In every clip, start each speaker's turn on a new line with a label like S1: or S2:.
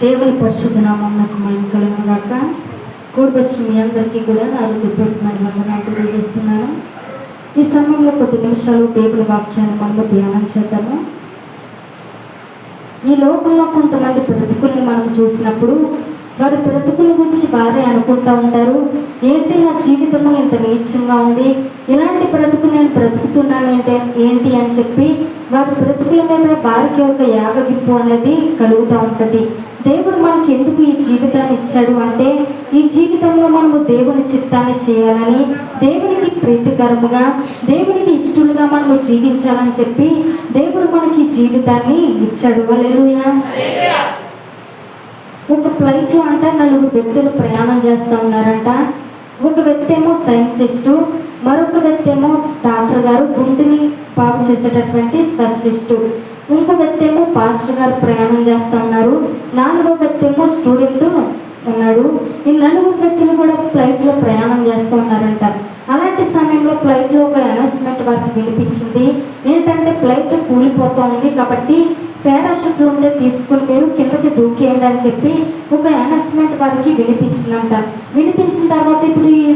S1: దేవుని పరిశుద్ధ నామమునకు మహిమ కలుగును గాక. కూడివచ్చిన మీ అందరికీ కూడా నా హృదయపూర్వకమైన వందనాలు తెలియజేస్తున్నాను. ఈ సమయంలో కొద్ది నిమిషాలు దేవుని వాక్యాన్ని మనము ధ్యానం చేద్దాము. ఈ లోకంలో కొంతమంది బ్రతుకుల్ని మనం చూసినప్పుడు వారి బ్రతుకుల గురించి వారే అనుకుంటూ ఉంటారు, ఏంటి నా జీవితము ఇంత నీచంగా ఉంది, ఇలాంటి బ్రతుకు నేను బ్రతుకుతున్నాను ఏంటి అని చెప్పి వారి బ్రతుకుల మీద వారికి ఒక యాగగింపు అనేది కలుగుతూ ఉంటుంది. దేవుడు మనకి ఎందుకు ఈ జీవితాన్ని ఇచ్చాడు అంటే, ఈ జీవితంలో మనము దేవుని చిత్తాన్ని చేయాలని, దేవునికి ప్రీతికరముగా, దేవునికి ఇష్టలుగా మనము జీవించాలని చెప్పి దేవుడు మనకి జీవితాన్ని ఇచ్చాడు. హల్లెలూయా. ఒక ఫ్లైట్లో అంట 4 వ్యక్తులు ప్రయాణం చేస్తూ ఉన్నారంట. ఒక వ్యక్తి ఏమో సైన్సిస్టు, మరొక వ్యక్తి ఏమో డాక్టర్ గారు, గుండెని బాగు చేసేటటువంటి స్పెషలిస్టు, ఇంకో వ్యక్తి ఏమో పాస్టర్ గారు ప్రయాణం చేస్తూ ఉన్నారు. 4వ వ్యక్తి ఏమో స్టూడెంట్ ఉన్నాడు. ఈ 4 వ్యక్తులు కూడా ఫ్లైట్లో ప్రయాణం చేస్తూ ఉన్నారంట. అలాంటి సమయంలో ఫ్లైట్లో ఒక అనౌన్స్మెంట్ వారికి వినిపించింది. ఏంటంటే ఫ్లైట్ కూలిపోతూ ఉంది కాబట్టి పారాషూట్లు ఉంటే తీసుకుని మీరు కిందకి దూకేయండి అని చెప్పి ఒక అనౌన్స్మెంట్ వారికి వినిపించిందంట. వినిపించిన తర్వాత ఇప్పుడు ఈ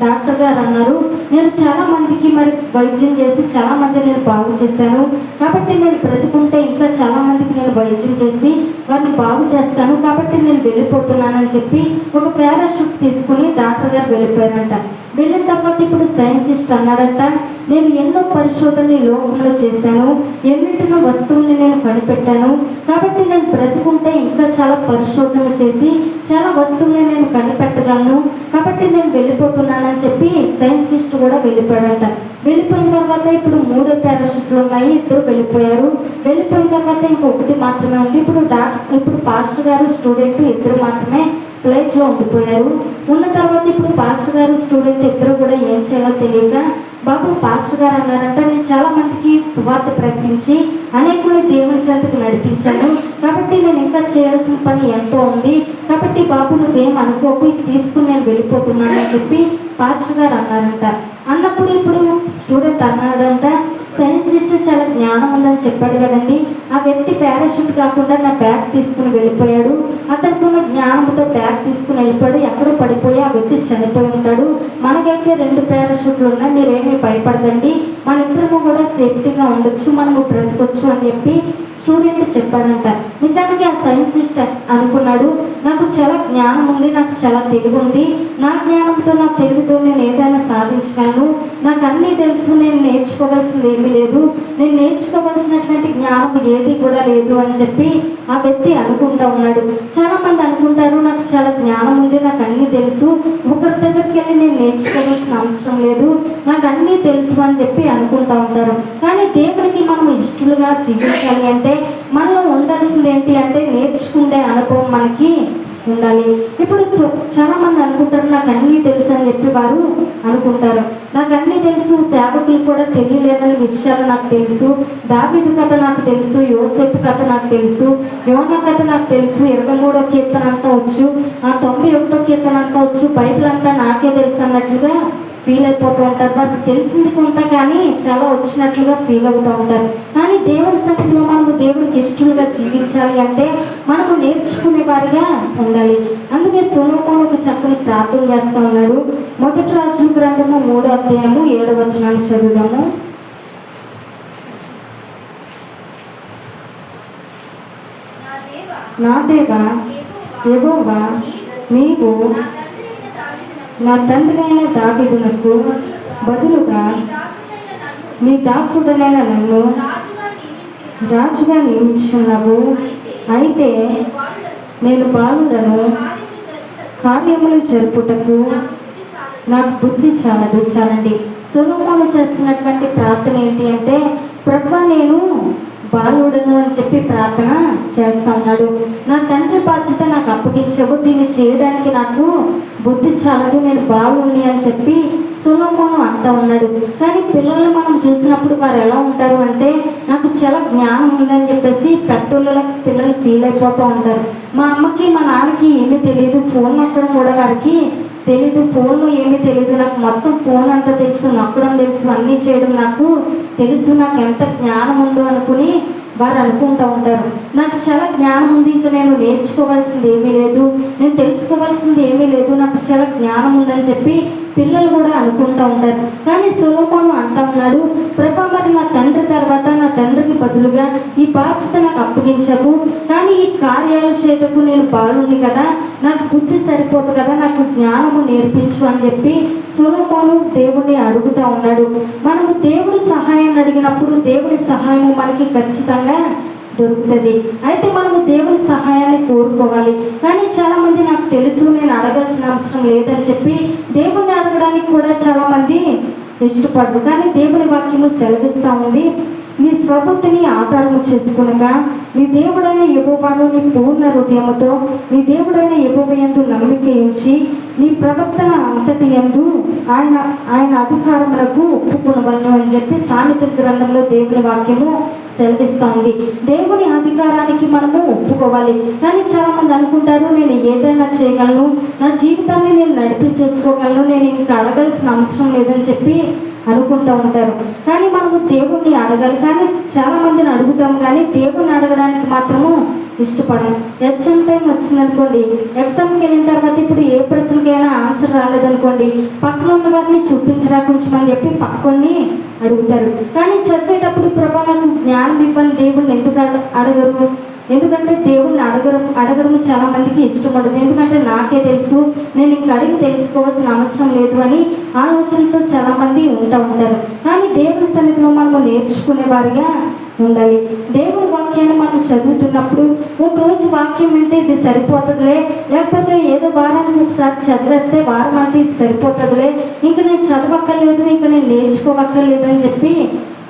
S1: డాక్టర్ గారు అన్నారు, నేను చాలా మందికి మరి వైద్యం చేసి చాలా మంది నేను బాగు చేశాను కాబట్టి నేను బ్రతుకుంటే ఇంకా చాలా మందికి నేను వైద్యం చేసి వారిని బాగు చేస్తాను కాబట్టి నేను వెళ్ళిపోతున్నానని చెప్పి ఒక పారాషూట్ తీసుకుని డాక్టర్ గారు వెళ్ళిపోయారంట. వెళ్ళిన తర్వాత ఇప్పుడు సైన్సిస్ట్ అన్నాడంట, నేను ఎన్నో పరిశోధనలు ఈ లోకంలో చేశాను, ఎన్నింటినో వస్తువుల్ని నేను కనిపెట్టాను కాబట్టి నేను బ్రతుకుంటే ఇంకా చాలా పరిశోధనలు చేసి చాలా వస్తువుల్ని నేను కనిపెట్టగలను కాబట్టి నేను వెళ్ళిపోతున్నానని చెప్పి సైన్సిస్ట్ కూడా వెళ్ళిపోయాడంట. వెళ్ళిపోయిన తర్వాత ఇప్పుడు 3 పారాషూట్లు ఉన్నాయి, 2 వెళ్ళిపోయారు. వెళ్ళిపోయిన తర్వాత ఇంకొకటి మాత్రమే ఉంది. ఇప్పుడు పాస్టర్ గారు స్టూడెంట్ 2 మాత్రమే ఫ్లైట్లో ఉండిపోయారు. ఉన్న తర్వాత ఇప్పుడు పాస్టర్ గారు స్టూడెంట్ 2 కూడా ఏం చేయాలో తెలియక, బాబు పాస్టర్ గారు అన్నారంట, నేను చాలా మందికి సువార్త ప్రకటించి అనేకుల్ని దేవుని చెంతకు నడిపించాను కాబట్టి నేను ఇంకా చేయాల్సిన పని ఎంతో ఉంది కాబట్టి బాబు నువ్వేం అనుకోకు, తీసుకుని నేను వెళ్ళిపోతున్నానని చెప్పి పాస్టర్ గారు అన్నారంట. అన్నప్పుడు ఇప్పుడు స్టూడెంట్ అన్నాడంట, సైన్సిస్ట్ చాలా జ్ఞానం ఉందని చెప్పాడు కదండి, ఆ వ్యక్తి పారాషూట్ కాకుండా నా బ్యాగ్ తీసుకుని వెళ్ళిపోయాడు, అతనికి ఉన్న జ్ఞానంతో బ్యాగ్ తీసుకుని వెళ్ళిపోయాడు, ఎక్కడో పడిపోయి ఆ వ్యక్తి చనిపోయి ఉంటాడు, మనకైతే 2 పారాషూట్లు ఉన్నాయి, మీరేమీ భయపడదండి, మన ఇద్దరము కూడా సేఫ్టీగా ఉండొచ్చు, మనము బ్రతకొచ్చు అని చెప్పి స్టూడెంట్ చెప్పాడంట. నిజానికి ఆ సైన్సిస్ట్ అనుకున్నాడు, నాకు చాలా జ్ఞానం ఉంది, నాకు చాలా తెలివి ఉంది, నా జ్ఞానంతో నా తెలివితో నేను ఏదైనా సాధించగలను, నాకు అన్నీ తెలుసు, నేను నేర్చుకోవాల్సింది ఏమీ లేదు, నేను నేర్చుకోవాల్సినటువంటి జ్ఞానం ఏది కూడా లేదు అని చెప్పి ఆ వ్యక్తి అనుకుంటా ఉన్నాడు. చాలా మంది అనుకుంటారు, నాకు చాలా జ్ఞానం ఉంది, నాకు అన్నీ తెలుసు, ఒకరి దగ్గరికి వెళ్ళి నేను నేర్చుకోవాల్సిన అవసరం లేదు, నాకు అన్నీ తెలుసు అని చెప్పి అనుకుంటా ఉంటారు. కానీ దేవుడికి మనం ఇష్టలుగా జీవించాలి అంటే మనలో ఉండాల్సింది ఏంటి అంటే నేర్చుకునే అనుభవం మనకి ఉండాలి. ఇప్పుడు చాలా మంది అనుకుంటారు, నాకు అన్నీ తెలుసు అని చెప్పి వారు అనుకుంటారు, నాకు అన్నీ తెలుసు, సేవకులు కూడా తెలియలేని విషయాలు నాకు తెలుసు, దావీదు కథ నాకు తెలుసు, యోసేపు కథ నాకు తెలుసు, యోనా కథ నాకు తెలుసు, 23వ కీర్తన అంతా వచ్చు, 91వ కీర్తన అంతా వచ్చు, బైబిల్ అంతా నాకే తెలుసు అన్నట్లుగా ఫీల్ అయిపోతూ ఉంటారు. వారికి తెలిసింది కొంత కానీ చాలా వచ్చినట్లుగా ఫీల్ అవుతూ ఉంటారు. కానీ దేవుని సన్నిధిలో మనము దేవుడికి ఇష్టలుగా జీవించాలి అంటే మనము నేర్చుకునే వారిగా ఉండాలి. అందుకే సొలొమోను ఒక చక్కని ప్రార్థన చేస్తూ ఉన్నాడు. 1 రాజుల గ్రంథము 3వ అధ్యాయము 7వ వచనాన్ని చదువుదాము. నా దేవా యెహోవా, నీవు నా తండ్రి అయిన దావీదునకు బదులుగా నీ దాసుడనైన నన్ను రాజుగా నియమించున్నావు. అయితే నేను బాలుడను, కార్యములు జరుపుటకు నాకు బుద్ధి చాలదు. చాలండి. సొలొమోను చేస్తున్నటువంటి ప్రార్థన ఏంటి అంటే, ప్రభువా నేను బాలుడను అని చెప్పి ప్రార్థన చేస్తా ఉన్నాడు. నా తండ్రి బాధ్యత నాకు అప్పగించవు, దీన్ని చేయడానికి నాకు బుద్ధి చాలదు, నేను బాలుడిని అని చెప్పి సొలొమోను అంటూ ఉన్నాడు. కానీ పిల్లల్ని మనం చూసినప్పుడు వారు ఎలా ఉంటారు అంటే, నాకు చాలా జ్ఞానం ఉందని చెప్పేసి పెద్దోళ్ళకి పిల్లలు ఫీల్ అయిపోతూ ఉంటారు. మా అమ్మకి మా నాన్నకి ఏమీ తెలియదు, ఫోన్ నొక్కడం కూడా వారికి తెలీదు, ఫోన్లో ఏమీ తెలియదు, నాకు మొత్తం ఫోన్ అంతా తెలుసు, నొక్కడం తెలుసు, అన్నీ చేయడం నాకు తెలుసు, నాకు ఎంత జ్ఞానం ఉందో అనుకుని వారు అనుకుంటూ ఉంటారు, నాకు చాలా జ్ఞానం ఉంది, ఇంకా నేను నేర్చుకోవాల్సింది ఏమీ లేదు, నేను తెలుసుకోవాల్సింది ఏమీ లేదు, నాకు చాలా జ్ఞానం ఉందని చెప్పి పిల్లలు కూడా అనుకుంటూ ఉంటారు. కానీ సొలొమోను అంటా ఉన్నాడు, ప్రభా మరి నా తండ్రి తర్వాత నా తండ్రికి బదులుగా ఈ బాధ్యత నాకు అప్పగించకు, కానీ ఈ కార్యాలు చేతకు నేను బాలుంది కదా, నాకు బుద్ధి సరిపోదు కదా, నాకు జ్ఞానము నేర్పించు అని చెప్పి సొలొమోను దేవుడిని అడుగుతూ ఉన్నాడు. మనము దేవుడి సహాయాన్ని అడిగినప్పుడు దేవుడి సహాయము మనకి ఖచ్చితంగా దొరుకుతుంది. అయితే మనము దేవుని సహాయాన్ని కోరుకోవాలి. కానీ చాలామంది నాకు తెలుసు, నేను అడగాల్సిన అవసరం లేదని చెప్పి దేవుణ్ణి అడగడానికి కూడా చాలామంది ఇష్టపడరు. కానీ దేవుని వాక్యము సెలవిస్తూ ఉంది, నీ స్వబుద్ధిని ఆధారము చేసుకునగా నీ దేవుడైన యెహోవాను నీ పూర్ణ హృదయముతో నీ దేవుడైన యెహోవా యందు నమ్మిక ఉంచి నీ ప్రవర్తన అంతటి యందు ఆయన అధికారములకు ఒప్పుకొనవలెను అని చెప్పి సామెతల గ్రంథంలో దేవుని వాక్యము సెలవిస్తూ ఉంది. దేవుని అధికారానికి మనము ఒప్పుకోవాలి. కానీ చాలామంది అనుకుంటారు, నేను ఏదైనా చేయగలను, నా జీవితాన్ని నేను నడిపించేసుకోగలను, నేను ఇంకా అడగాల్సిన అవసరం లేదని చెప్పి అనుకుంటూ ఉంటారు. కానీ మనము దేవుణ్ణి అడగాలి. కానీ చాలామందిని అడుగుతాం, కానీ దేవుణ్ణి అడగడానికి మాత్రము ఇష్టపడాలి. ఎగ్జామ్ టైం వచ్చిందనుకోండి, ఎగ్జామ్కి వెళ్ళిన తర్వాత ఇప్పుడు ఏ ప్రశ్నకైనా ఆన్సర్ రాలేదనుకోండి, పక్కన ఉన్న వారిని చూపించరా కొంచెం అని చెప్పి పక్కని అడుగుతారు. కానీ చదివేటప్పుడు ప్రభా నాకు జ్ఞానం ఇవ్వని దేవుణ్ణి ఎందుకు అడగరు? ఎందుకంటే దేవుణ్ణి అడగడం చాలా మందికి ఇష్టపడదు. ఎందుకంటే నాకే తెలుసు, నేను ఇంక అడిగి తెలుసుకోవాల్సిన అవసరం లేదు అని ఆలోచనతో చాలామంది ఉంటారు. కానీ దేవుని సన్నిధిలో మనము నేర్చుకునే వారిగా ఉండాలి. దేవుని వాక్యాన్ని మనం చదువుతున్నప్పుడు ఒకరోజు వాక్యం వింటే ఇది సరిపోతుందిలే, లేకపోతే ఏదో వారానికి ఒకసారి చదివేస్తే వారం అంటే ఇది సరిపోతుందిలే, ఇంక నేను చదవక్కర్లేదు, ఇంక నేను నేర్చుకోవక్కర్లేదు అని చెప్పి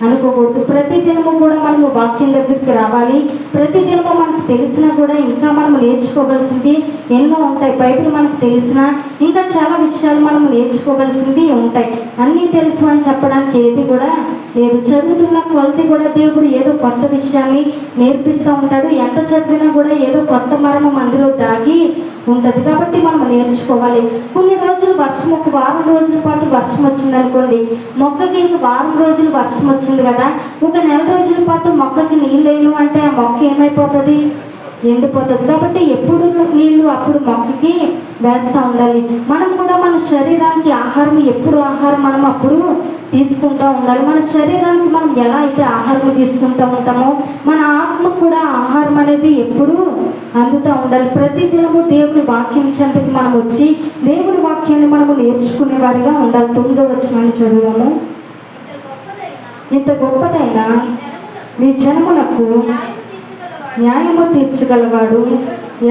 S1: అనుకోకూడదు. ప్రతి దినము కూడా మనము వాక్యం దగ్గరికి రావాలి. ప్రతి దినము మనకు తెలిసినా కూడా ఇంకా మనం నేర్చుకోవాల్సింది ఎన్నో ఉంటాయి. బైబిల్ మనకు తెలిసినా ఇంకా చాలా విషయాలు మనం నేర్చుకోవాల్సింది ఉంటాయి. అన్నీ తెలుసు అని చెప్పడానికి ఏది కూడా లేదు. చదువుతున్న కొలది కూడా దేవుడు ఏదో కొత్త విషయాన్ని నేర్పిస్తూ ఉంటాడు. ఎంత చదివినా కూడా ఏదో కొత్త మర్మం అందులో దాగి ఉంటుంది. కాబట్టి మనం నేర్చుకోవాలి. కొన్ని రోజులు వర్షం, ఒక వారం రోజుల పాటు వర్షం వచ్చింది అనుకోండి, మొక్కకి ఇంక వారం రోజులు వర్షం వచ్చింది కదా, ఒక నెల రోజుల పాటు మొక్కకి నీళ్ళు వేయను అంటే ఆ మొక్క ఏమైపోతుంది? ఎండిపోతుంది. కాబట్టి ఎప్పుడు నీళ్ళు అప్పుడు మొక్కకి వేస్తూ ఉండాలి. మనం కూడా మన శరీరానికి ఆహారం, ఎప్పుడు ఆహారం మనం అప్పుడు తీసుకుంటూ ఉండాలి. మన శరీరానికి మనం ఎలా అయితే ఆహారం తీసుకుంటూ ఉంటామో మన ఆత్మకు కూడా ఆహారం అనేది ఎప్పుడు అందుతూ ఉండాలి. ప్రతి దినము దేవుని వాక్యం చెంతకి మనం వచ్చి దేవుని వాక్యాన్ని మనము నేర్చుకునే వారిగా ఉండాలి. 9వ వచనాన్ని చదువుము. ఇంత గొప్పదైన నీ జనములకు న్యాయము తీర్చగలవాడు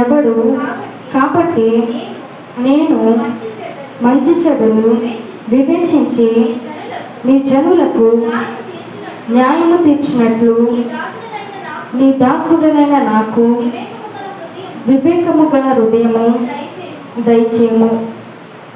S1: ఎవడు? కాబట్టి నేను మంచి చెడును వివేచించి నీ జనులకు న్యాయము తీర్చినట్లు నీ దాసుడనైన నాకు వివేకము గల హృదయము దయచేయము.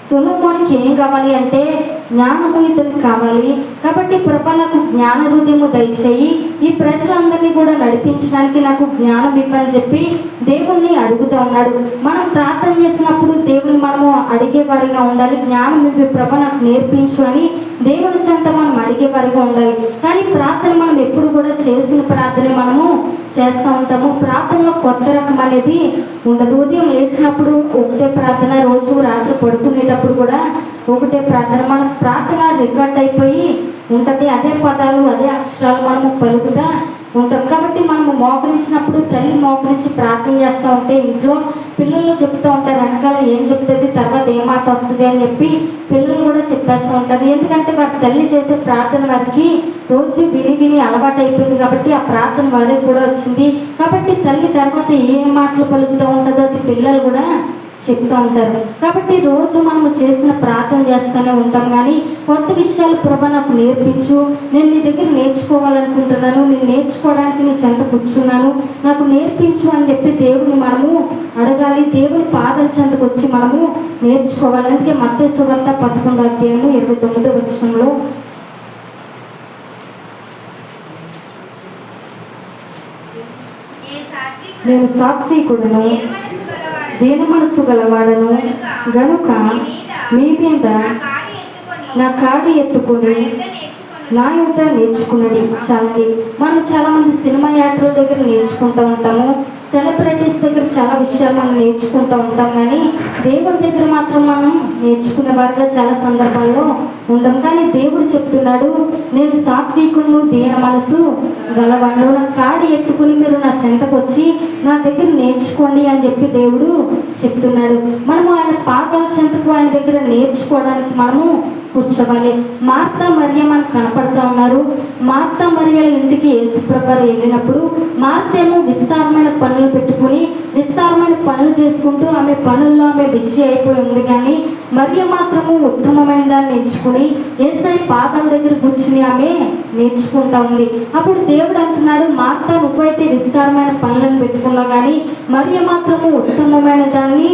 S1: సొలొమోనుకి ఏం కావాలి అంటే జ్ఞానము ఇతనికి కావాలి. కాబట్టి ప్రభా నాకు జ్ఞాన హృదయము దయచేయి, ఈ ప్రజలందరినీ కూడా నడిపించడానికి నాకు జ్ఞానం ఇవ్వని చెప్పి దేవుణ్ణి అడుగుతూ ఉన్నాడు. మనం ప్రార్థన చేసినప్పుడు దేవుని మనము అడిగేవారిగా ఉండాలి. జ్ఞానం ఇవ్వి ప్రభా నాకు నేర్పించు అని దేవుని చెంత మనం అడిగేవారిగా ఉండాలి. కానీ ప్రార్థన మనం ఎప్పుడు కూడా చేసిన ప్రార్థన మనము చేస్తూ ఉంటాము. ప్రార్థనలో కొత్త రకం అనేది ఉండదు. ఉదయం లేచినప్పుడు ఒకటే ప్రార్థన, రోజు రాత్రి పడుకునేటప్పుడు కూడా ఒకటే ప్రార్థన. మన ప్రార్థన రికార్డ్ అయిపోయి ఉంటుంది. అదే పదాలు, అదే అక్షరాలు మనము పలుకుతా ఉంటాం. కాబట్టి మనము మోకరించినప్పుడు తల్లి మోకరించి ప్రార్థన చేస్తూ ఉంటే ఇంట్లో పిల్లలు చెప్తూ ఉంటారు, వెనకాల ఏం చెప్తుంది, తర్వాత ఏ మాట వస్తుంది అని చెప్పి పిల్లలు కూడా చెప్పేస్తూ ఉంటారు. ఎందుకంటే వారి తల్లి చేసే ప్రార్థన వారికి రోజు విని విని అలవాటు అయిపోయింది. కాబట్టి ఆ ప్రార్థన వారికి కూడా వచ్చింది. కాబట్టి తల్లి తర్వాత ఏ మాటలు పలుకుతూ ఉంటుందో అది పిల్లలు కూడా చెప్తూ ఉంటారు. కాబట్టి రోజు మనము చేసిన ప్రార్థన చేస్తూనే ఉంటాం. కానీ కొత్త విషయాలు ప్రభా నాకు నేర్పించు, నేను నీ దగ్గర నేర్చుకోవాలనుకుంటున్నాను, నేను నేర్చుకోవడానికి నీ చెంత కూర్చున్నాను, నాకు నేర్పించు అని చెప్పి దేవుని మనము అడగాలి. దేవుని పాదాల చెంతకు వచ్చి మనము నేర్చుకోవాలి. అందుకే మత్తయి సువార్త 11వ అధ్యాయము 29వ వచనంలో నేను సాత్వికుడును దీన మనస్సు గలవాడను గనుక మీ మీద నా కాడి ఎత్తుకొని నా యొక్క నేర్చుకున్నది చాలండి. మనం చాలా మంది సినిమా యాక్టర్ల దగ్గర నేర్చుకుంటూ ఉంటాము, సెలబ్రిటీస్ దగ్గర చాలా విషయాలు మనం నేర్చుకుంటూ ఉంటాం, కానీ దేవుడి దగ్గర మాత్రం మనం నేర్చుకునే వారిగా చాలా సందర్భాల్లో ఉండం. కానీ దేవుడు చెప్తున్నాడు, నేను సాత్వికులను దీన మనసు గలవాడు, నా కాడి ఎత్తుకుని మీరు నా చెంతకు వచ్చి నా దగ్గర నేర్చుకోండి అని చెప్పి దేవుడు చెప్తున్నాడు. మనము ఆయన పాదాల చెంతకు ఆయన దగ్గర నేర్చుకోవడానికి మనము కూర్చోవాలి. మార్తా మరియ మనకు కనపడుతూ ఉన్నారు. మార్తా మరియల ఇంటికి యేసుప్రభు వెళ్ళినప్పుడు మార్తేమో విస్తారమైన పనులు పెట్టుకుని విస్తారమైన పనులు చేసుకుంటూ ఆమె పనుల్లో ఆమె బిజీ అయిపోయి ఉంది, కానీ మరియ మాత్రము ఉత్తమమైన దాన్ని ఎంచుకుని యేసయ్య పాదాల దగ్గర కూర్చుని ఆమె నేర్చుకుంటా ఉంది. అప్పుడు దేవుడు అంటున్నాడు, మార్తా నువ్వైతే విస్తారమైన పనులను పెట్టుకున్నావు, కానీ మరియ మాత్రము ఉత్తమమైన దాన్ని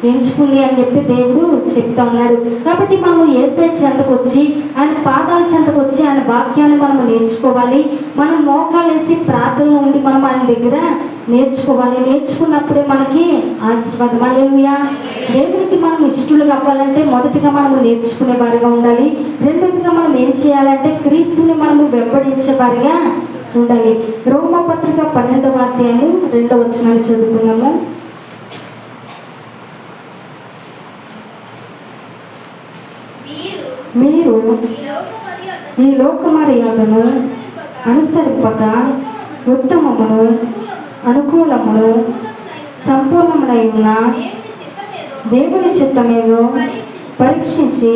S1: ఎంచుకుంది అని చెప్పి దేవుడు చెప్తా ఉన్నాడు. కాబట్టి మనము యేసయ్య చెంతకు వచ్చి ఆయన పాదాల చెంతకు వచ్చి ఆయన వాక్యాన్ని మనము నేర్చుకోవాలి. మనం మోకాలు వేసి ప్రార్థనలో ఉండి మనం ఆయన దగ్గర నేర్చుకోవాలి. నేర్చుకున్నప్పుడే మనకి ఆశీర్వాదం. హల్లెలూయా. దేవునికి మనం ఇష్టలుగా అవ్వాలంటే మొదటిగా మనము నేర్చుకునే వారిగా ఉండాలి. రెండోదిగా మనం ఏం చేయాలంటే క్రీస్తుని మనము వెంబడించే వారిగా ఉండాలి. రోమపత్రిక 12వ అధ్యాయము 2వ వచనాన్ని చదువుకున్నాము. మీరు ఈ లోక మర్యాదను అనుసరింపక ఉత్తమమును అనుకూలమును సంపూర్ణమునై ఉన్న దేవుని చిత్తమేదో పరీక్షించి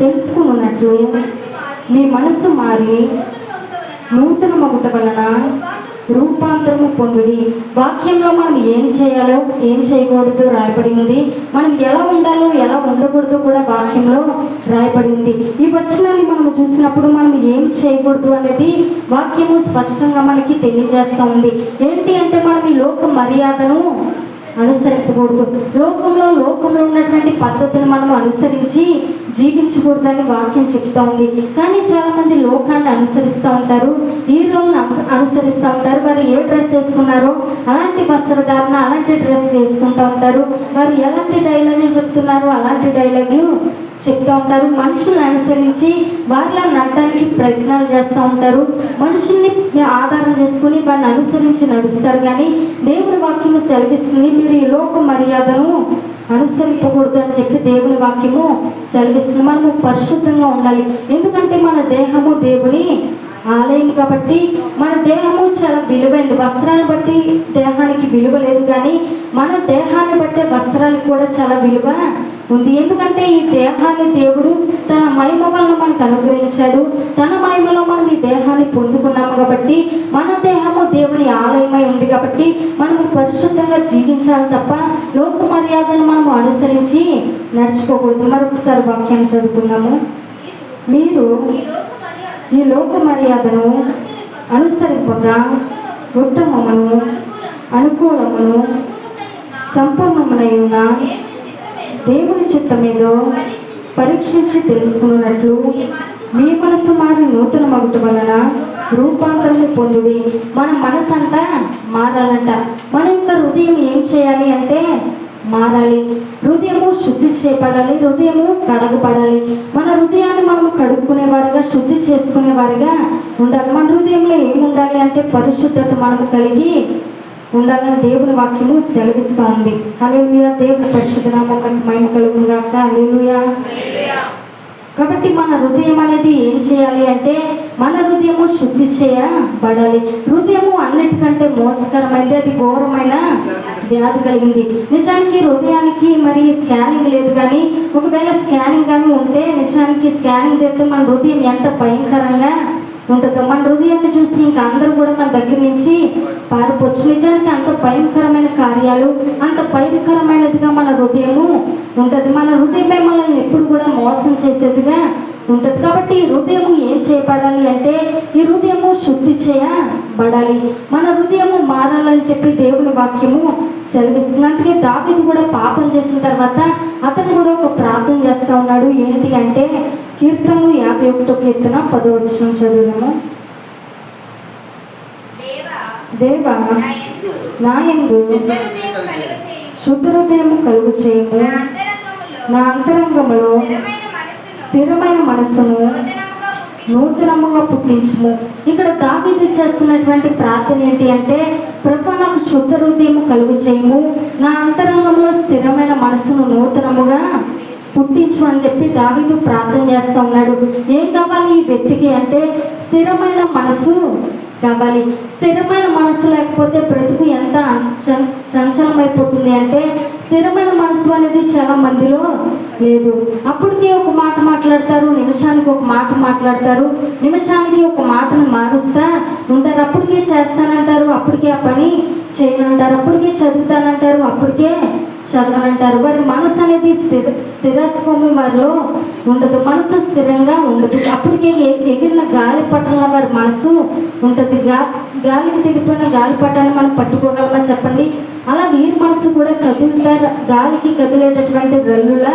S1: తెలుసుకున్నట్లు మీ మనసు మారి నూతన మగుట వలన రూపాంతరము పొందుడి. వాక్యంలో మనం ఏం చేయాలో ఏం చేయకూడదు రాయబడి ఉంది. మనం ఎలా ఉండాలో ఎలా ఉండకూడదు కూడా వాక్యంలో రాయబడి ఉంది. ఈ వచనాన్ని మనం చూసినప్పుడు మనం ఏం చేయకూడదు అనేది వాక్యము స్పష్టంగా మనకి తెలియజేస్తూ ఉంది. ఏంటి అంటే మనం ఈ లోక మర్యాదను అనుసరించకూడదు. లోకంలో ఉన్నటువంటి పద్ధతిని మనం అనుసరించి జీవించకూడదని వాక్యం చెప్తా ఉంది. కానీ చాలా మంది లోకాన్ని అనుసరిస్తూ ఉంటారు, హీరోలను అనుసరిస్తూ ఉంటారు. వారు ఏ డ్రెస్ వేసుకున్నారో అలాంటి వస్త్రధారణ అలాంటి డ్రెస్ వేసుకుంటూ ఉంటారు. వారు ఎలాంటి డైలాగులు చెప్తున్నారో అలాంటి డైలాగులు చెప్తూ ఉంటారు. మనుషులను అనుసరించి వారిలా నడడానికి ప్రయత్నాలు చేస్తూ ఉంటారు. మనుషుల్ని ఆధారం చేసుకుని వారిని అనుసరించి నడుస్తారు. కానీ దేవుని వాక్యము సెలవిస్తుంది, మీరు ఈ లోక మర్యాదను అనుసరింపకూడదు అని చెప్పి దేవుని వాక్యము సెలవిస్తుంది. మనము పరిశుద్ధంగా ఉండాలి. ఎందుకంటే మన దేహము దేవుని ఆలయం కాబట్టి మన దేహము చాలా విలువైంది. వస్త్రాన్ని బట్టి దేహానికి విలువ లేదు, కానీ మన దేహాన్ని బట్టే వస్త్రానికి కూడా చాలా విలువ ఉంది. ఎందుకంటే ఈ దేహాన్ని దేవుడు తన మహిమ వలన మనకు అనుగ్రహించాడు. తన మహిమలో మనం ఈ దేహాన్ని పొందుకున్నాము కాబట్టి మన దేహము దేవుని ఆలయమై ఉంది కాబట్టి మనము పరిశుద్ధంగా జీవించాలి తప్ప లోక మర్యాదను మనము అనుసరించి నడుచుకోకూడదు. మరొకసారి వాక్యాన్ని చదువుకున్నాము. మీరు ఈ లోక మర్యాదను అనుసరింపక ఉత్తమమును అనుకూలమును సంపూర్ణమునై ఉన్న దేవుని చిత్తమేదో పరీక్షించి తెలుసుకున్నట్లు మీ మనసు మారి నూతన మగుట వలన రూపాంతరము పొందుడి. మన మనసు అంట మారాలంట. మన యొక్క హృదయం ఏం చేయాలి అంటే మారాలి. హృదయము శుద్ధి చేయబడాలి, హృదయము కడగబడాలి. మన హృదయాన్ని మనం కడుక్కునే వారిగా శుద్ధి చేసుకునే వారిగా ఉండాలి. మన హృదయంలో ఏముండాలి అంటే పరిశుద్ధత మనము కలిగి ఉండాలని దేవుని వాక్యము సెలవిస్తూ ఉంది. హల్లెలూయా. దేవుని పరిశుద్ధ నామమునకు మహిమ కలుగును గాక. హల్లెలూయా. కాబట్టి మన హృదయం అనేది ఏం చేయాలి అంటే మన హృదయము శుద్ధి చేయబడాలి. హృదయము అన్నిటికంటే మోసకరమైనది, అది ఘోరమైన వ్యాధి కలిగింది. నిజానికి హృదయానికి మరి స్కానింగ్ లేదు, కానీ ఒకవేళ స్కానింగ్ కానీ ఉంటే నిజానికి స్కానింగ్ చేస్తే మన హృదయం ఎంత భయంకరంగా ఉంటుందో. మన హృదయాన్ని చూసి ఇంకా అందరూ కూడా మన దగ్గర నుంచి పారిపోవచ్చు. నిజానికి అంత భయంకరమైన కార్యాలు, అంత భయంకరమైనదిగా మన హృదయము ఉంటుంది. మన హృదయమే మనల్ని ఎప్పుడు కూడా మోసం చేసేదిగా ఉంటుంది. కాబట్టి ఈ హృదయము ఏం చేయబడాలి అంటే ఈ హృదయము శుద్ధి చేయబడాలి. మన హృదయము మారాలని చెప్పి దేవుని వాక్యము సెలవిస్తుంది. అందుకే దావీదు కూడా పాపం చేసిన తర్వాత అతను కూడా ఒక ప్రార్థన చేస్తూ ఉన్నాడు. ఏంటి అంటే కీర్తనలు 51వ కీర్తన 10వ వచనం చదువుదాము. దేవా నా యందు శుద్ధ హృదయము కలుగు చేయము, నా అంతరంగములో స్థిరమైన మనస్సును నూతనముగా పుట్టించుము. ఇక్కడ దావీదు చేస్తున్నటువంటి ప్రార్థన ఏంటి అంటే, ప్రభువా నాకు శుద్ధ హృదయము కలుగు చేయము, నా అంతరంగంలో స్థిరమైన మనసును నూతనముగా పుట్టించు అని చెప్పి దావీదు ప్రార్థన చేస్తూ ఉన్నాడు. ఏం కావాలి ఈ వ్యక్తికి అంటే స్థిరమైన మనసు కావాలి. స్థిరమైన మనసు లేకపోతే బ్రతుకు ఎంత చంచలమైపోతుంది అంటే, స్థిరమైన మనసు అనేది చాలా మందిలో లేదు. అప్పటికే ఒక మాట మాట్లాడతారు, నిమిషానికి ఒక మాట మాట్లాడతారు, నిమిషానికి ఒక మాటను మారుస్తా ఉంటారు. అప్పటికే చేస్తానంటారు, అప్పటికే ఆ పని చేయనంటారు, అప్పటికే చదువుతానంటారు, అప్పటికే చదవనంటారు. వారి మనసు అనేది స్థిరత్వము వారిలో ఉండదు. మనసు స్థిరంగా ఉండదు. అప్పటికే ఎగిరిన గాలి పట్టంలో వారి మనసు ఉంటుంది. గాలికి తెగిపోయిన గాలి పట్టాన్ని మనం పట్టుకోగలమా చెప్పండి? అలా వీరి మనసు కూడా కదులుతారు, గాలికి కదిలేటటువంటి రల్లులా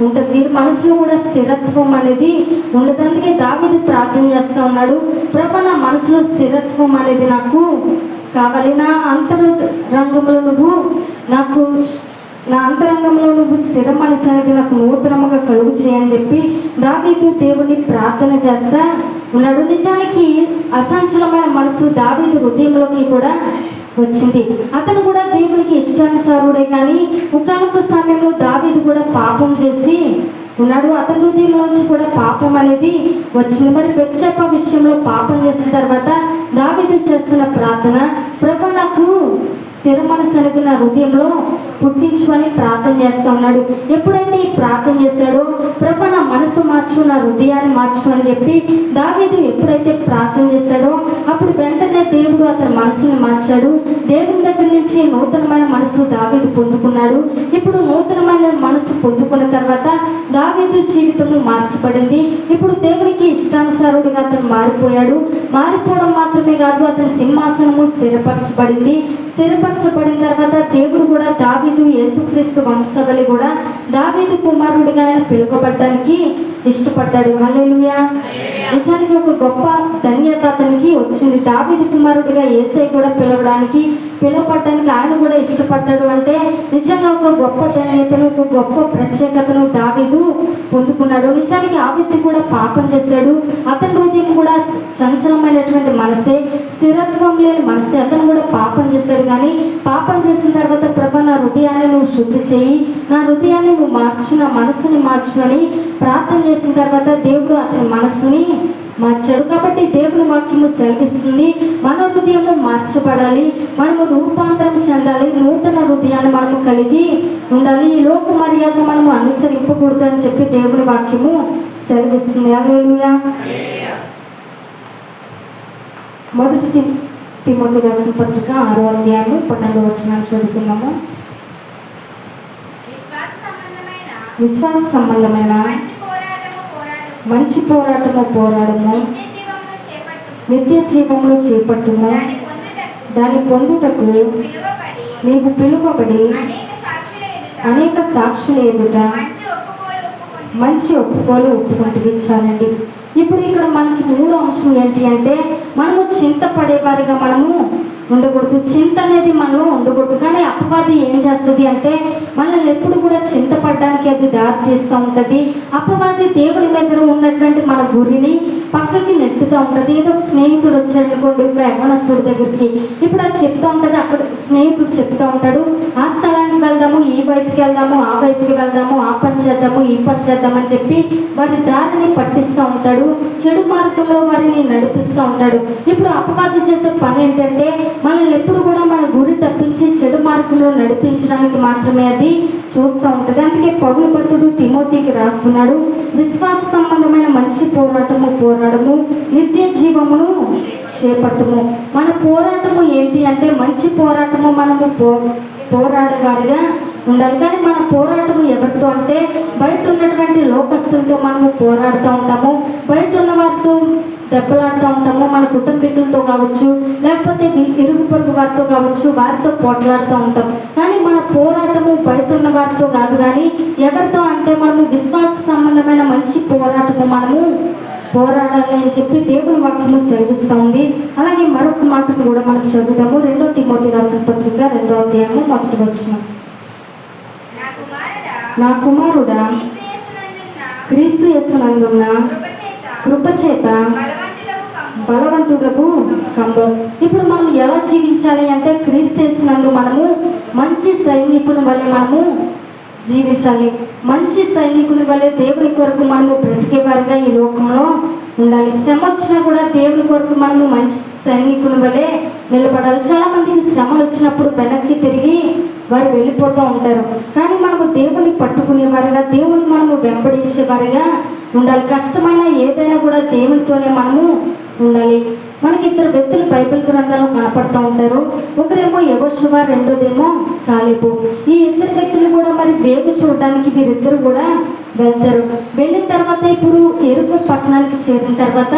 S1: ఉంటుంది. వీరి మనసులో కూడా స్థిరత్వం అనేది ఉండదు. అందుకే దావీదు ప్రార్థన చేస్తూ ఉన్నాడు, ప్రభువా నా మనసులో స్థిరత్వం అనేది నాకు కావాలి, నా అంతరంగంలో నువ్వు స్థిర మనసు అనేది నాకు నూతనముగా కలుగు చేయని చెప్పి దావీదు దేవుని ప్రార్థన చేస్తా ఉన్నాడు. నిజానికి అసంచలమైన మనసు దావీదు హృదయంలోకి కూడా వచ్చింది. అతను కూడా దేవునికి ఇష్టానుసారుడే, కానీ ఒకానొక సమయంలో దావీదు కూడా పాపం చేసి ఉన్నాడు. అతని హృదయంలోంచి కూడా పాపం అనేది వచ్చింది. మరి బెత్షెబా విషయంలో పాపం చేసిన తర్వాత దావీదు చేస్తున్న ప్రార్థన, ప్రభువా నాకు స్థిర మనసు అనేది నా హృదయంలో పుట్టించు అని ప్రార్థన చేస్తూ ఉన్నాడు. ఎప్పుడైతే ఈ ప్రార్థన చేశాడో, ప్రభువా నా మనసు మార్చు, నా హృదయాన్ని మార్చు అని చెప్పి దావీదు ఎప్పుడైతే ప్రార్థన చేశాడో, అప్పుడు వెంటనే దేవుడు అతని మనసుని మార్చాడు. దేవుని దగ్గర నుంచి నూతనమైన మనసు దావీదు పొందుకున్నాడు. ఇప్పుడు నూతనమైన మనసు పొందుకున్న తర్వాత దావీదు జీవితము మార్చబడింది. ఇప్పుడు దేవునికి ఇష్టానుసారుడిగా అతను మారిపోయాడు. మారిపోవడం మాత్రమే కాదు, అతని సింహాసనము స్థిరపరచబడింది. స్థిరపరచబడిన తర్వాత దేవుడు కూడా దావీదు యేసుక్రీస్తు వంశవళి కూడా దావీదు కుమారుడిగా ఆయన పిలువబడడానికి ఇష్టపడ్డాడు. హల్లెలూయా. నిజానికి ఒక గొప్ప ధన్యత అతనికి వచ్చింది. దావీదు కుమారుడిగా యేసయ్య కూడా పిలువబడడానికి ఆయన కూడా ఇష్టపడ్డాడు అంటే నిజంగా ఒక గొప్ప ధన్యతను, ఒక గొప్ప ప్రత్యేకతను దావీదు పొందుకున్నాడు. నిజానికి ఆ వ్యక్తి కూడా పాపం చేశాడు. అతని హృదయం కూడా చంచలమైనటువంటి మనసే, స్థిరత్వం లేని మనసే. అతను కూడా పాపం చేశాడు. కానీ పాపం చేసిన తర్వాత ప్రభువా నా హృదయాన్ని నువ్వు శుద్ధి చేయి, నా హృదయాన్ని నువ్వు మార్చు, నా మనసుని మార్చు అని ప్రార్థన చేసిన తర్వాత దేవుడు అతని మనస్సుని మార్చాడు. కాబట్టి దేవుని వాక్యము సెలవిస్తుంది, మన హృదయము మార్చబడాలి, మనము రూపాంతరం చెందాలి, నూతన హృదయాన్ని మనము కలిగి ఉండాలి. ఈ లోక మర్యాద మనము అనుసరింపకూడదు అని చెప్పి దేవుని వాక్యము సెలవిస్తుంది. హల్లెలూయా. మొదటి తిమోతి రాసిన పత్రిక 6వ అధ్యాయము 12వ వచనాన్ని చదువుకున్నాము. విశ్వాస సంబంధమైన మంచి పోరాటము పోరాడము, నిత్య జీవమును చేపట్టుము, దాని పొందుటకు నీవు పిలువబడి అనేక సాక్షుల ఎదుట మంచి ఒప్పుకోలు ఒప్పుకుంటూ. ఇప్పుడు ఇక్కడ మనకి మూడో అంశం ఏంటి అంటే, మనము చింతపడేవారిగా మనము ఉండకూడదు. చింత అనేది మనలో ఉండకూడదు. కానీ అపవాది ఏం చేస్తుంది అంటే మనల్ని ఎప్పుడు కూడా చింతపడడానికి అది దారి తీస్తూ ఉంటుంది. అపవాది దేవుని మీద ఉన్నటువంటి మన గురిని పక్కకి నెట్టుతూ ఉంటుంది. ఏదో ఒక స్నేహితుడు వచ్చాడు అనుకోండి, ఒక యవ్వనస్తుడి దగ్గరికి, ఇప్పుడు అది చెప్తూ ఉంటుంది. అక్కడ స్నేహితుడు చెప్తూ ఉంటాడు, ఆ స్థలానికి వెళ్దాము, ఈ వైపుకి వెళ్దాము, ఆ వైపుకి వెళ్దాము, ఆ పని చేద్దాము, ఈ పని చేద్దామని చెప్పి వారి దారిని పట్టిస్తూ ఉంటాడు. చెడు మార్గంలో వారిని నడిపిస్తూ ఉంటాడు. ఇప్పుడు అపవాది చేసే పని ఏంటంటే మనల్ని ఎప్పుడు కూడా మన గురి తప్పించి చెడు మార్గంలో నడిపించడానికి మాత్రమే అది చూస్తూ ఉంటుంది. అందుకే పౌలు భక్తుడు తిమోతికి రాస్తున్నాడు, విశ్వాస సంబంధమైన మంచి పోరాటము పోరాడము, నిత్య జీవమును చేపట్టుము. మన పోరాటము ఏంటి అంటే మంచి పోరాటము. మనము పోరాడేవారిగా ఉండాలి. కానీ మన పోరాటము ఎవరితో అంటే బయట ఉన్నటువంటి లోకస్తులతో మనము పోరాడుతూ ఉంటాము, బయట ఉన్న వారితో దెబ్బలాడుతూ ఉంటాము, మన కుటుంబీకులతో కావచ్చు, లేకపోతే ఇరుగు పొరుగు వారితో కావచ్చు, వారితో పోట్లాడుతూ ఉంటాం. కానీ మన పోరాటము బయట ఉన్న వారితో కాదు, కానీ ఎవరితో అంటే మనము విశ్వాస సంబంధమైన మంచి పోరాటము మనము పోరాడాలి అని చెప్పి దేవుని వాక్యము సెలవిస్తూ ఉంది. అలాగే మరొక మాటను కూడా మనం చదువుతాము. 2వ తిమోతి రాసిన పత్రిక 2వ అధ్యాయము 1వ వచనం. నా కుమారుడా, క్రీస్తు యేసునందున్న కృపచేత బలవంతుడకు కంబం. ఇప్పుడు మనం ఎలా జీవించాలి అంటే క్రీస్తునందు మనము మంచి సైనికుని వలె మనము జీవించాలి. మంచి సైనికుని వలె దేవుని కొరకు మనము బ్రతికేవారిగా ఈ లోకంలో ఉండాలి. శ్రమ వచ్చినా కూడా దేవుని కొరకు మనము మంచి సైనికుని వలె నిలబడాలి. చాలా మందికి శ్రమలు వచ్చినప్పుడు వెనక్కి తిరిగి వారు వెళ్ళిపోతూ ఉంటారు. కానీ మనము దేవుని పట్టుకునేవారిగా, దేవుని మనము వెంబడించేవారిగా ఉండాలి. కష్టమైన ఏదైనా కూడా దేవునితోనే మనము ఉండాలి. మనకి ఇద్దరు వ్యక్తులు బైబిల్ గ్రంథాలు కనపడుతూ ఉంటారు. ఒకరేమో యెహోషువ, రెండోదేమో కాలేబు. ఈ ఇద్దరు వ్యక్తులు కూడా మరి వేగు చూడడానికి వీరిద్దరు కూడా వెళ్తారు. వెళ్ళిన తర్వాత ఇప్పుడు ఎరుకు పట్టణానికి చేరిన తర్వాత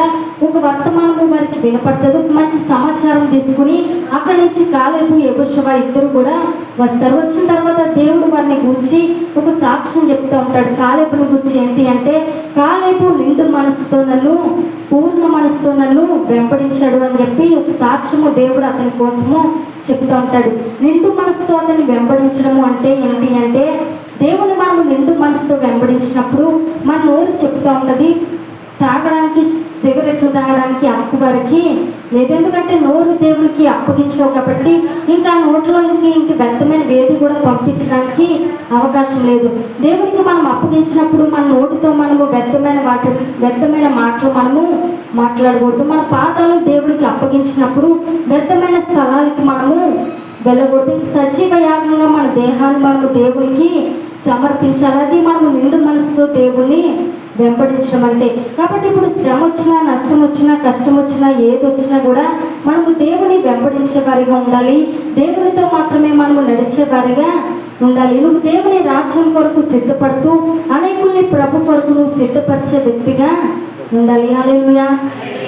S1: ఒక వర్తమానము వారికి వినపడుతుంది. మంచి సమాచారం తీసుకుని అక్కడి నుంచి కాలేబు, యెహోషువ ఇద్దరు కూడా వస్తారు. వచ్చిన తర్వాత దేవుడు వారిని గూర్చి ఒక సాక్ష్యం చెప్తూ ఉంటాడు. కాలేబుని గూర్చి ఏంటి అంటే, కాలేబు నిండు మనసుతో నన్ను, పూర్ణ మనసుతో నన్ను వెంబడించాడు అని చెప్పి ఒక సాక్ష్యము దేవుడు అతని కోసము చెప్తూ ఉంటాడు. నిండు మనసుతో అతన్ని వెంబడించడము అంటే ఏంటి అంటే, దేవుని మనము నిండు మనసుతో వెంబడించినప్పుడు మన నోరు చెప్తూ ఉంటుంది తాగడానికి, సిగరెట్లు తాగడానికి హక్కు వారికి లేదు. ఎందుకంటే నోరు దేవునికి అప్పగించావు కాబట్టి ఇంకా నోట్లో ఇంక వ్యర్థమైన వేది కూడా పంపించడానికి అవకాశం లేదు. దేవునికి మనం అప్పగించినప్పుడు మన నోటితో మనము వ్యర్థమైన మాటలు మనము మాట్లాడకూడదు. మన పాదాలు దేవునికి అప్పగించినప్పుడు వ్యర్థమైన స్థలాలకి మనము వెళ్ళకూడదు. సజీవ యాగంగా మన దేహాన్ని మనము దేవునికి సమర్పించాలి. అది మనము నిండు మనసుతో దేవుణ్ణి వెంబడించడం అంటే. కాబట్టి ఇప్పుడు శ్రమ వచ్చినా, నష్టం వచ్చినా, కష్టం వచ్చినా, ఏది వచ్చినా కూడా మనము దేవుని వెంబడించే వారిగా ఉండాలి. దేవునితో మాత్రమే మనము నడిచే వారిగా ఉండాలి. నువ్వు దేవుని రాజ్యం కొరకు సిద్ధపడుతూ అనేకుల్ని ప్రభు కొరకు నువ్వు సిద్ధపరిచే వ్యక్తిగా ఉండాలి. హల్లెలూయా.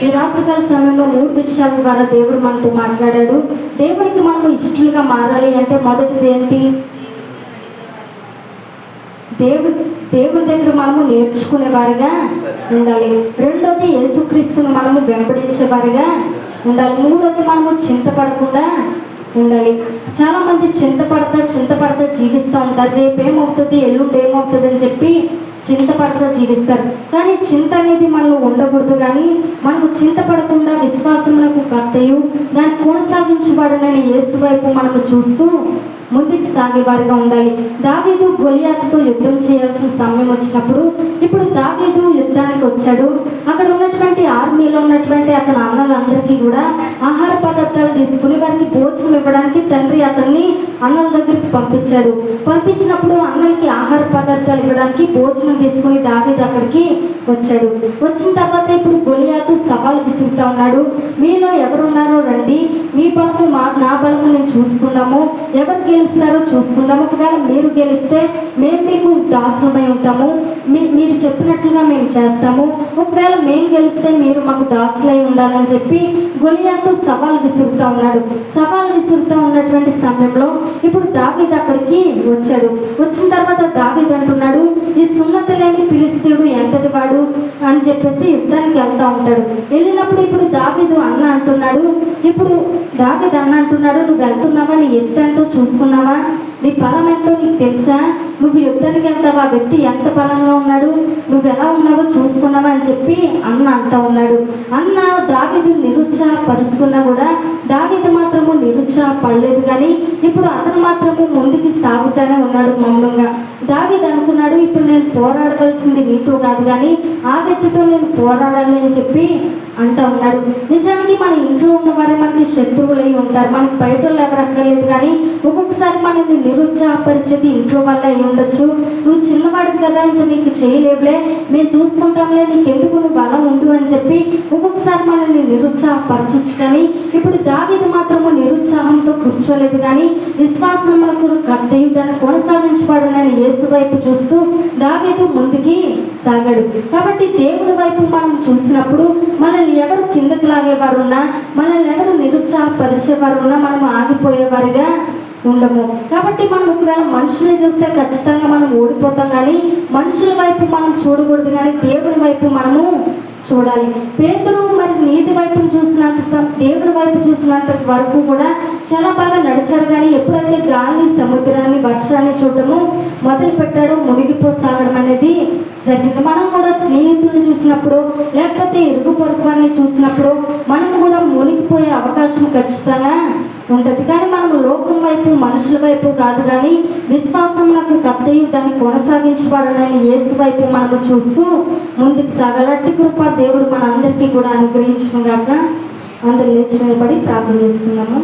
S1: ఈ రాత్రికాల సమయంలో 3 విషయాల ద్వారా దేవుడు మనతో మాట్లాడాడు. దేవునికి మనము ఇష్టలుగా మారాలి అంటే మొదటిది ఏంటి? దేవుని దగ్గర మనము నేర్చుకునే వారిగా ఉండాలి. రెండోది యేసుక్రీస్తుని మనము వెంబడించే వారిగా ఉండాలి. మూడోది మనము చింతపడకుండా ఉండాలి. చాలా మంది చింతపడతా జీవిస్తూ ఉంటారు. రేపేమవుతుంది, ఎల్లుండి ఏమవుతుంది అని చెప్పి చింతపడతా జీవిస్తారు. కానీ చింత అనేది మనలో ఉండకూడదు. కానీ మనము చింతపడకుండా విశ్వాసమునకు కర్తయు దాన్ని కొనసాగించబడునని యేసు వైపు మనము చూస్తూ ముందుకు సాగేవారిగా ఉండాలి. దావీదు గొలియాతుతో యుద్ధం చేయాల్సిన సమయం వచ్చినప్పుడు ఇప్పుడు దావీదు యుద్ధానికి వచ్చాడు. అక్కడ ఉన్నటువంటి ఆర్మీలో ఉన్నటువంటి అతని అన్నలందరికీ కూడా ఆహార పదార్థాలు తీసుకుని వారికి భోజనం ఇవ్వడానికి తండ్రి అతన్ని అన్నల దగ్గరికి పంపించాడు. పంపించినప్పుడు అన్నలకి ఆహార పదార్థాలు ఇవ్వడానికి భోజనం తీసుకుని దావీదు అక్కడికి వచ్చాడు. వచ్చిన తర్వాత ఇప్పుడు గొలియాతు సవాల్ విసురుతూ ఉన్నాడు. మీలో ఎవరున్నారో రండి, మీ బలము నా బలము నేను చూసుకుందాము, ఎవరు గెలుస్తారో చూసుకుందాము. ఒకవేళ మీరు గెలిస్తే మేము మీకు దాసులమై ఉంటాము, మీరు చెప్పినట్లుగా మేము చేస్తాము. ఒకవేళ మేము గెలిస్తే మీరు మాకు దాసులై ఉండాలని చెప్పి గొలియాతు సవాల్ విసురుతూ ఉన్నాడు. సవాల్ విసురుతూ ఉన్నటువంటి సమయంలో ఇప్పుడు దావీదు అక్కడికి వచ్చాడు. వచ్చిన తర్వాత దావీదు అంటున్నాడు, ఈ సున్నత లేని ఫిలిష్తీయుడు ఎంతటి వాడు అని చెప్పేసి యుద్ధానికి వెళ్తూ ఉంటాడు. వెళ్ళినప్పుడు ఇప్పుడు దావీదు అన్న అంటున్నాడు, నువ్వు వెళ్తున్నావా, నీ ఎత్తు ఎంతో చూసుకున్నావా, నీ బలం ఎంతో నీకు తెలుసా, నువ్వు యుద్ధానికి వెళ్తావా, ఆ వ్యక్తి ఎంత బలంగా ఉన్నాడు, నువ్వు ఎలా ఉన్నావో చూసుకున్నావా అని చెప్పి అన్న అంటూ ఉన్నాడు. అన్న దావీదు నిరుత్సాహపరుస్తున్నా కూడా దావీదు మాత్రము నిరుత్సాహపడలేదు. కానీ ఇప్పుడు అతను మాత్రము ముందుకు సాగుతూనే ఉన్నాడు మౌనంగా. దావీదు అనుకున్నాడు, ఇప్పుడు నేను పోరాడవలసింది నీతో కాదు కానీ ఆ వ్యక్తితో నేను పోరాడాలి అని చెప్పి అంటూ ఉన్నాడు. నిజానికి మన ఇంట్లో ఉన్నవారే మనకి శత్రువులై ఉంటారు. మనకి బయట వాళ్ళు ఎవరు అక్కర్లేదు. కానీ ఒక్కొక్కసారి మనల్ని నిరుత్సాహపరిచేది ఇంట్లో వల్ల అయి ఉండొచ్చు. నువ్వు చిన్నవాడికి కదా, ఇంత నీకు చేయలేవులే, మేము చూసుకుంటాంలే, నీకు ఎందుకు, నువ్వు బలం ఉండు అని చెప్పి ఒక్కొక్కసారి మనల్ని నిరుత్సాహపరచొచ్చు. కానీ ఇప్పుడు దావీదు మాత్రము నిరుత్సాహంతో కూర్చోలేదు. కానీ విశ్వాసములకు కర్తయు దాన్ని కొనసాగించబడునని యేసు వైపు చూస్తూ దావీదు ముందుకి సాగాడు. కాబట్టి దేవుడి వైపు మనం చూసినప్పుడు మనల్ని ఎవరు కిందకి లాగేవారు ఉన్నా, మనల్ని ఎవరు నిరుత్సాహపరిచేవారు ఉన్నా మనము ఆగిపోయేవారిగా ఉండము. కాబట్టి మనం ఒకవేళ మనుషుల్ని చూస్తే ఖచ్చితంగా మనం ఓడిపోతాం. కానీ మనుషుల వైపు మనం చూడకూడదు, కానీ దేవుని వైపు మనము చూడాలి. పేతురు మరి నీటి వైపు చూసినంత దేవుడి వైపు చూసినంత వరకు కూడా చాలా బాగా నడిచాడు. కానీ ఎప్పుడైతే గాలి, సముద్రాన్ని, వర్షాన్ని చూడటము మొదలు పెట్టాడో మునిగిపోసాగడం అనేది జరిగింది. మనం కూడా స్నేహితులను చూసినప్పుడు, లేకపోతే ఇరుగు పొరుగుని చూసినప్పుడు మనం కూడా మునిగిపోయే అవకాశం ఖచ్చితంగా ఉంటుంది. కానీ మనం లోకం వైపు, మనుషుల వైపు కాదు, కానీ విశ్వాసమునకు కర్తయు దాన్ని కొనసాగించబడని యేసు వైపు మనము చూస్తూ ముందుకు సాగాలి. అట్టి కృప దేవుడు మన అందరికీ కూడా అనుగ్రహించుకున్నాక అందరూ లేచి నిలబడి ప్రార్థన చేసుకున్నాము.